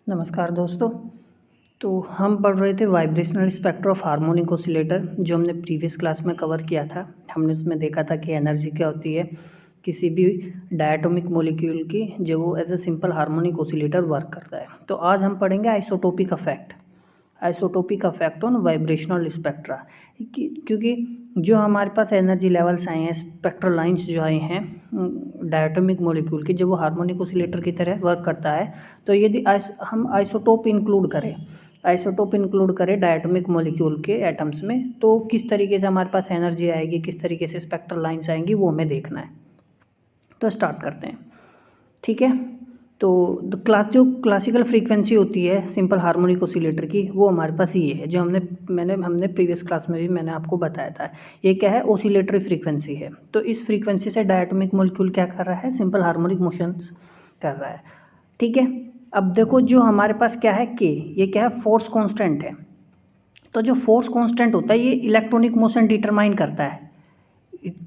नमस्कार दोस्तों। तो हम पढ़ रहे थे vibrational spectra of harmonic oscillator, जो हमने प्रीवियस क्लास में कवर किया था। हमने उसमें देखा था कि एनर्जी क्या होती है किसी भी डायटोमिक मॉलिक्यूल की, जो वो as a simple harmonic oscillator work करता है। तो आज हम पढ़ेंगे isotopic effect on vibrational spectra, क्योंकि जो हमारे पास एनर्जी लेवल्स आए हैं, स्पेक्ट्रल लाइंस जो आए हैं डायटोमिक मॉलिक्यूल की, जब वो हार्मोनिक ऑसिलेटर की तरह वर्क करता है, तो यदि हम आइसोटोप इंक्लूड करें डायटोमिक मॉलिक्यूल के एटम्स में, तो किस तरीके से हमारे पास एनर्जी आएगी, किस तरीके से स्पेक्ट्रल लाइंस आएंगी, वो हमें देखना है। तो स्टार्ट करते हैं, ठीक है। तो जो क्लासिकल फ्रीक्वेंसी होती है सिंपल हार्मोनिक ऑसिलेटर की, वो हमारे पास ये है, जो हमने प्रीवियस क्लास में भी मैंने आपको बताया था। ये क्या है? ऑसिलेटरी फ्रीक्वेंसी है। तो इस फ्रीक्वेंसी से डायटोमिक मॉलिक्यूल क्या कर रहा है? सिंपल हार्मोनिक मोशन कर रहा है, ठीक है। अब देखो, जो हमारे पास क्या है के, ये क्या है? फोर्स कांस्टेंट है। तो जो फोर्स कांस्टेंट होता है, ये इलेक्ट्रॉनिक मोशन डिटरमाइन करता है।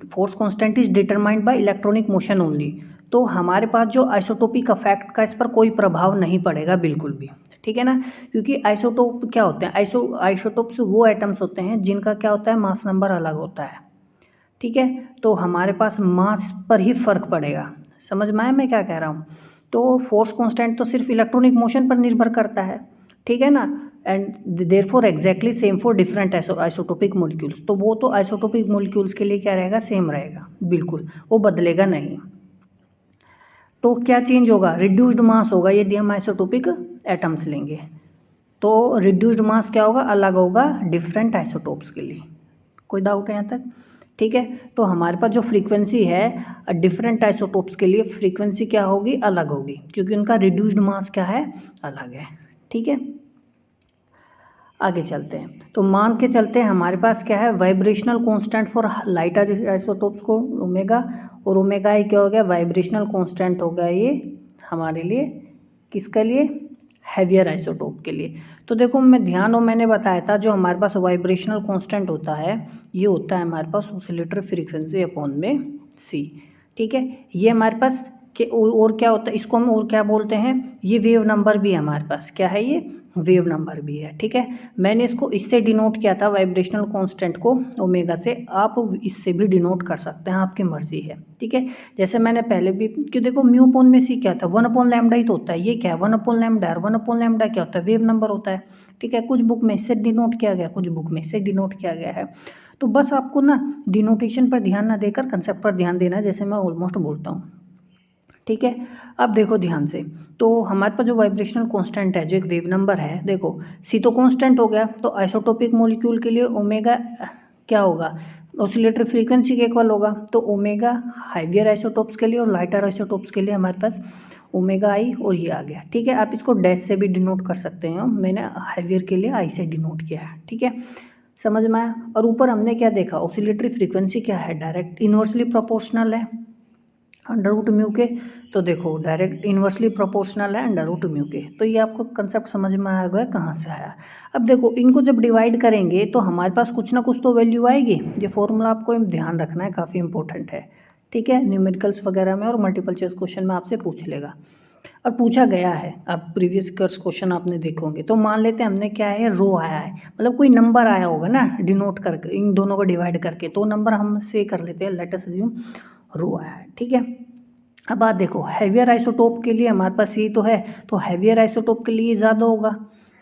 Force constant is determined by electronic motion only. तो हमारे पास जो आइसोटोपिक इफेक्ट का इस पर कोई प्रभाव नहीं पड़ेगा बिल्कुल भी, ठीक है ना। क्योंकि आइसोटोप क्या होते हैं? आइसोटोप्स वो एटम्स होते हैं जिनका क्या होता है? मास नंबर अलग होता है, ठीक है। तो हमारे पास मास पर ही फर्क पड़ेगा। समझ में आया मैं क्या कह रहा हूँ? तो फोर्स कांस्टेंट तो सिर्फ इलेक्ट्रॉनिक मोशन पर निर्भर करता है, ठीक है ना। And therefore exactly same for different isotopic molecules. तो वो तो आइसोटोपिक मॉलिक्यूल्स के लिए क्या रहेगा? सेम रहेगा, बिल्कुल, वो बदलेगा नहीं। तो क्या चेंज होगा? रिड्यूस्ड मास होगा यदि हम आइसोटोपिक एटम्स लेंगे। तो रिड्यूस्ड मास क्या होगा? अलग होगा डिफरेंट आइसोटोप्स के लिए। कोई डाउट है यहाँ तक? ठीक है। तो हमारे पास जो फ्रीक्वेंसी है डिफरेंट आइसोटोप्स के लिए, फ्रीक्वेंसी क्या होगी? अलग होगी, क्योंकि उनका रिड्यूस्ड मास क्या है? अलग है, ठीक है। आगे चलते हैं। तो मान के चलते हैं हमारे पास क्या है? Vibrational constant for lighter isotopes को ओमेगा, और ओमेगा ही क्या हो गया? वाइब्रेशनल कांस्टेंट हो गया ये हमारे लिए, किसके लिए? हैवियर आइसोटोप के लिए। तो देखो, मैंने बताया था, जो हमारे पास वाइब्रेशनल कांस्टेंट होता है, ये होता है हमारे पास ऑसिलेटर फ्रीक्वेंसी अपॉन में सी, ठीक है। ये हमारे पास और क्या होता है? इसको हम और क्या बोलते हैं? ये वेव नंबर भी है हमारे पास। क्या है ये? वेव नंबर भी है, ठीक है। मैंने इसको इससे डिनोट किया था, वाइब्रेशनल कांस्टेंट को ओमेगा से। आप इससे भी डिनोट कर सकते हैं, आपकी मर्जी है, ठीक है। जैसे मैंने पहले भी, क्यों देखो, म्यू अपॉन में सी क्या था? 1/λ ही तो होता है। ये क्या है? 1/λ, और 1/λ क्या होता है? वेव नंबर होता है, ठीक है। कुछ बुक में इससे डिनोट किया गया, कुछ बुक में इससे डिनोट किया गया है। तो बस आपको ना डिनोटेशन पर ध्यान ना देकर कंसेप्ट पर ध्यान देना है, जैसे मैं ऑलमोस्ट बोलता हूँ, ठीक है। अब देखो ध्यान से, तो हमारे पास जो वाइब्रेशनल कांस्टेंट है, जो एक वेव नंबर है, देखो सी तो कांस्टेंट हो गया। तो आइसोटोपिक मॉलिक्यूल के लिए ओमेगा क्या होगा? ऑसिलेटरी फ्रीक्वेंसी के इक्वल होगा। तो ओमेगा हाइवियर आइसोटोप्स के लिए और लाइटर आइसोटोप्स के लिए हमारे पास ओमेगा आई, और ये आ गया, ठीक है। आप इसको डैश से भी डिनोट कर सकते हैं, मैंने हाइवियर के लिए आई से डिनोट किया है, ठीक है। समझ में आया? और ऊपर हमने क्या देखा? ऑसिलेटरी फ्रीक्वेंसी क्या है? डायरेक्ट इन्वर्सली प्रोपोर्शनल है अंडर रूट म्यू के। तो देखो, डायरेक्ट इन्वर्सली प्रोपोर्शनल है अंडर रूट म्यू के। तो ये आपको कंसेप्ट समझ में आ गया कहाँ से आया। अब देखो, इनको जब डिवाइड करेंगे तो हमारे पास कुछ ना कुछ तो वैल्यू आएगी। ये फॉर्मूला आपको ध्यान रखना है, काफ़ी इंपॉर्टेंट है, ठीक है। न्यूमेरिकल्स वगैरह में और मल्टीपल चॉइस क्वेश्चन में आपसे पूछ लेगा, और पूछा गया है। अब प्रीवियस कर्स क्वेश्चन आपने देखे होंगे। तो मान लेते हैं हमने क्या है? रो आया है, मतलब कोई नंबर आया होगा ना, डिनोट करके इन दोनों को डिवाइड करके, तो नंबर हम से कर लेते हैं, लेट अस अज्यूम रो आया है, ठीक है। अब बात देखो, हैवियर आइसोटोप के लिए हमारे पास ये तो है, तो हैवियर आइसोटोप के लिए ज़्यादा होगा।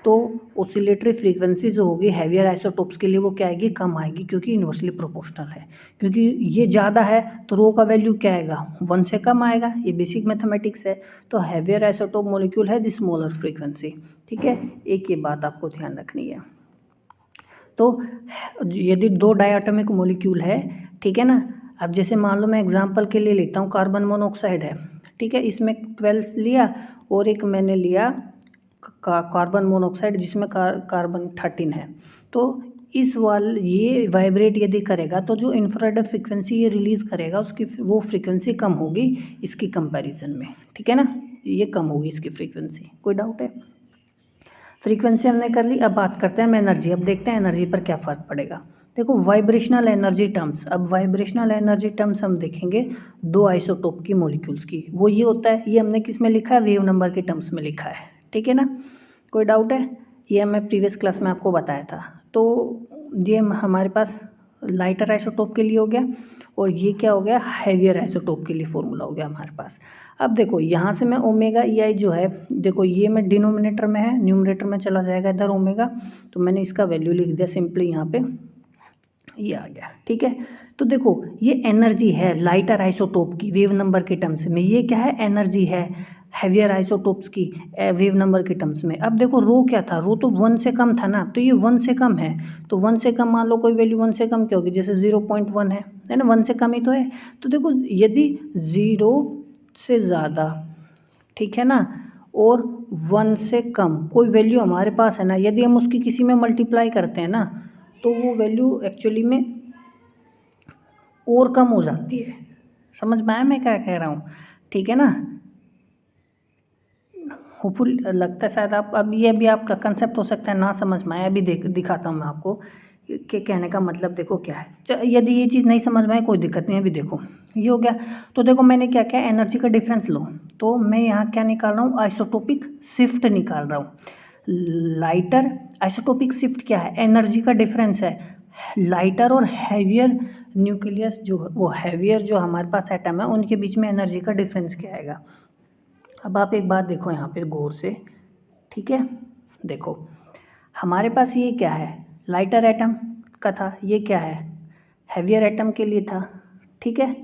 तो ऑसिलेटरी फ्रीक्वेंसी जो होगी हैवियर आइसोटोप्स के लिए, वो क्या आएगी? कम आएगी, क्योंकि इन्वर्सली प्रोपोर्शनल है। क्योंकि ये ज़्यादा है तो रो का वैल्यू क्या आएगा? 1 से कम आएगा। ये बेसिक मैथमेटिक्स है। तो हैवियर आइसोटोप मॉलिक्यूल है द स्मॉलर फ्रीक्वेंसी, ठीक है। एक ये बात आपको ध्यान रखनी है। तो यदि 2 डायटोमिक मॉलिक्यूल है, ठीक है ना। अब जैसे मान लो, मैं एग्जांपल के लिए लेता हूँ, कार्बन मोनोऑक्साइड है, ठीक है। इसमें 12 लिया, और एक मैंने लिया कार्बन मोनोऑक्साइड जिसमें कार्बन 13 है। तो ये वाइब्रेट यदि करेगा, तो जो इंफ्रारेड फ्रिक्वेंसी ये रिलीज़ करेगा, उसकी वो फ्रिक्वेंसी कम होगी इसकी कंपैरिजन में, ठीक है ना। ये कम होगी इसकी फ्रिक्वेंसी। कोई डाउट है? फ्रीक्वेंसी हमने कर ली। अब बात करते हैं हम एनर्जी। अब देखते हैं एनर्जी पर क्या फ़र्क पड़ेगा। देखो, वाइब्रेशनल एनर्जी टर्म्स। अब वाइब्रेशनल एनर्जी टर्म्स हम देखेंगे 2 आइसोटोप की मॉलिक्यूल्स की। वो ये होता है, ये हमने किस में लिखा है? वेव नंबर के टर्म्स में लिखा है, ठीक है ना, कोई डाउट है? ये मैं प्रीवियस क्लास में आपको बताया था। तो ये हमारे पास लाइटर आइसोटोप के लिए हो गया, और ये क्या हो गया, हैवियर आइसोटोप के लिए फॉर्मूला हो गया हमारे पास। अब देखो यहाँ से मैं ओमेगा EI जो है, देखो ये मैं डिनोमिनेटर में है, न्यूमरेटर में चला जाएगा इधर ओमेगा, तो मैंने इसका वैल्यू लिख दिया सिंपली यहाँ पे, ये आ गया। ठीक है, तो देखो ये एनर्जी है लाइटर आइसोटोप की वेव नंबर के टर्म्स में, ये क्या है, एनर्जी है हैवियर आइसोटोप्स की वेव नंबर के टर्म्स में। अब देखो रो क्या था, रो तो 1 से कम था ना, तो ये 1 से कम है, तो 1 से कम मान लो कोई वैल्यू 1 से कम क्या होगी, जैसे 0.1 है ना, 1 से कम ही तो है। तो देखो यदि 0 से ज़्यादा, ठीक है ना, और 1 से कम कोई वैल्यू हमारे पास है ना, यदि हम उसकी किसी में मल्टीप्लाई करते हैं ना, तो वो वैल्यू एक्चुअली में और कम हो जाती है। समझ में आया मैं क्या कह रहा हूँ? ठीक है ना, होपफुल लगता है शायद आप, अब ये भी आपका कंसेप्ट हो सकता है ना समझ में आया, अभी दिखाता हूँ मैं आपको कि कहने का मतलब देखो क्या है। यदि ये चीज़ नहीं समझ में आए कोई दिक्कत नहीं है, अभी देखो ये हो गया। तो देखो मैंने क्या किया, एनर्जी का डिफरेंस लो, तो मैं यहाँ क्या निकाल रहा हूँ, आइसोटोपिक शिफ्ट निकाल रहा हूँ। लाइटर आइसोटोपिक शिफ्ट क्या है, एनर्जी का डिफरेंस है लाइटर और हैवियर न्यूक्लियस जो वो हैवियर जो हमारे पास एटम है उनके बीच में एनर्जी का डिफरेंस क्या आएगा। अब आप एक बात देखो यहाँ पे गौर से, ठीक है, देखो हमारे पास ये क्या है, लाइटर एटम का था, ये क्या है, हैवियर एटम के लिए था। ठीक है,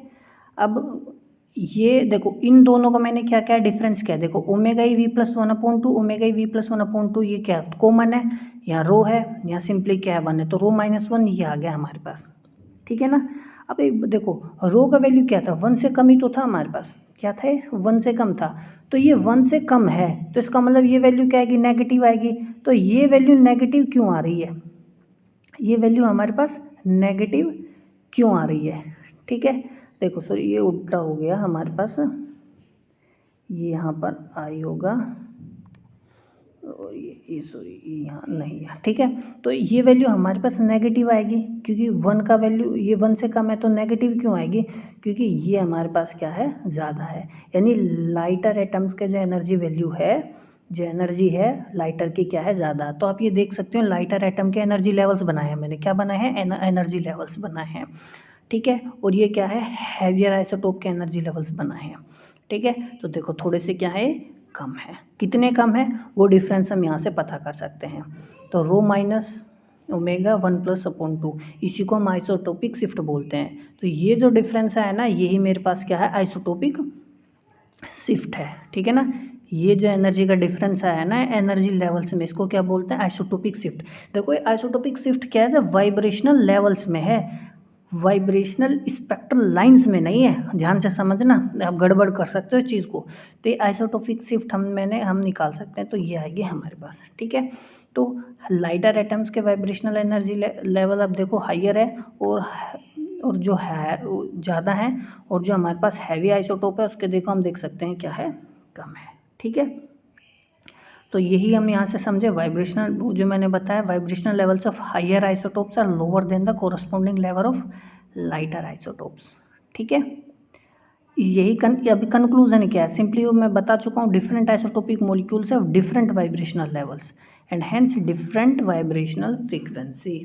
अब ये देखो इन दोनों का मैंने क्या क्या डिफरेंस क्या है, देखो omega E V plus 1/2, omega E V plus 1/2, ये क्या कॉमन है, यहाँ रो है, यहाँ सिंपली क्या है 1 है, तो रो -1 ये आ गया हमारे पास। ठीक है ना, अब एक देखो रो का वैल्यू क्या था, 1 से कम ही तो था हमारे पास, क्या था, 1 से कम था, तो ये 1 से कम है, तो इसका मतलब ये वैल्यू क्या आएगी, नेगेटिव आएगी। तो ये वैल्यू नेगेटिव क्यों आ रही है, ये वैल्यू हमारे पास नेगेटिव क्यों आ रही है। ठीक है, देखो सॉरी ये उल्टा हो गया हमारे पास, ये यहाँ पर आई होगा और ये सॉरी यहाँ नहीं है। ठीक है, तो ये वैल्यू हमारे पास नेगेटिव आएगी, क्योंकि 1 का वैल्यू ये 1 से कम है, तो नेगेटिव क्यों आएगी, क्योंकि ये हमारे पास क्या है, ज़्यादा है। यानी लाइटर एटम्स के जो एनर्जी वैल्यू है, जो एनर्जी है लाइटर की क्या है, ज़्यादा। तो आप ये देख सकते हो लाइटर एटम के एनर्जी लेवल्स बनाए हैं मैंने, क्या बनाए हैं, एनर्जी लेवल्स बनाए हैं। ठीक है, और ये क्या है, हैवियर आइसोटोप के एनर्जी लेवल्स बनाए हैं। ठीक है, तो देखो थोड़े से क्या है, कम है, कितने कम है वो डिफरेंस हम यहाँ से पता कर सकते हैं। तो rho minus omega 1 plus upon 2, इसी को हम आइसोटोपिक शिफ्ट बोलते हैं। तो ये जो डिफरेंस है ना, यही मेरे पास क्या है, आइसोटोपिक शिफ्ट है। ठीक है ना, ये जो एनर्जी का डिफरेंस है ना एनर्जी लेवल्स में, इसको क्या बोलते हैं, आइसोटोपिक शिफ्ट। देखो आइसोटोपिक शिफ्ट क्या है, जब वाइब्रेशनल लेवल्स में है, वाइब्रेशनल स्पेक्ट्रल लाइंस में नहीं है, ध्यान से समझना, आप गड़बड़ कर सकते हो इस चीज़ को। तो ये आइसोटोपिक शिफ्ट हम निकाल सकते हैं, तो ये आएगी हमारे पास। ठीक है, तो लाइटर एटम्स के वाइब्रेशनल एनर्जी लेवल अब देखो हाइयर है, और जो है ज़्यादा है, और जो हमारे पास हैवी आइसोटोप है उसके देखो हम देख सकते हैं क्या है, कम है। ठीक है, तो यही हम यहाँ से समझे, वाइब्रेशनल जो मैंने बताया, vibrational levels of higher isotopes are lower than the corresponding level of lighter isotopes. ठीक है, यही अभी कंक्लूजन क्या है, सिंपली मैं बता चुका हूँ, different isotopic molecules have different vibrational levels and hence different vibrational frequency.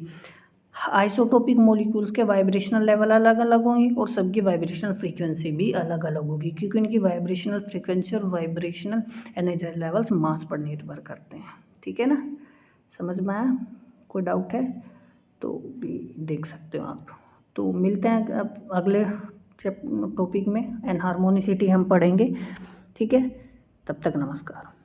Isotopic molecules के वाइब्रेशनल लेवल अलग अलग होंगे और सबकी वाइब्रेशनल फ्रीक्वेंसी भी अलग अलग होगी, क्योंकि उनकी वाइब्रेशनल फ्रीक्वेंसी और वाइब्रेशनल एनर्जी लेवल्स मास पर निर्भर करते हैं। ठीक है ना, समझ में आया, कोई डाउट है तो भी देख सकते हो आप। तो मिलते हैं अब अगले टॉपिक में, एनहार्मोनिसिटी हम पढ़ेंगे। ठीक है, तब तक नमस्कार।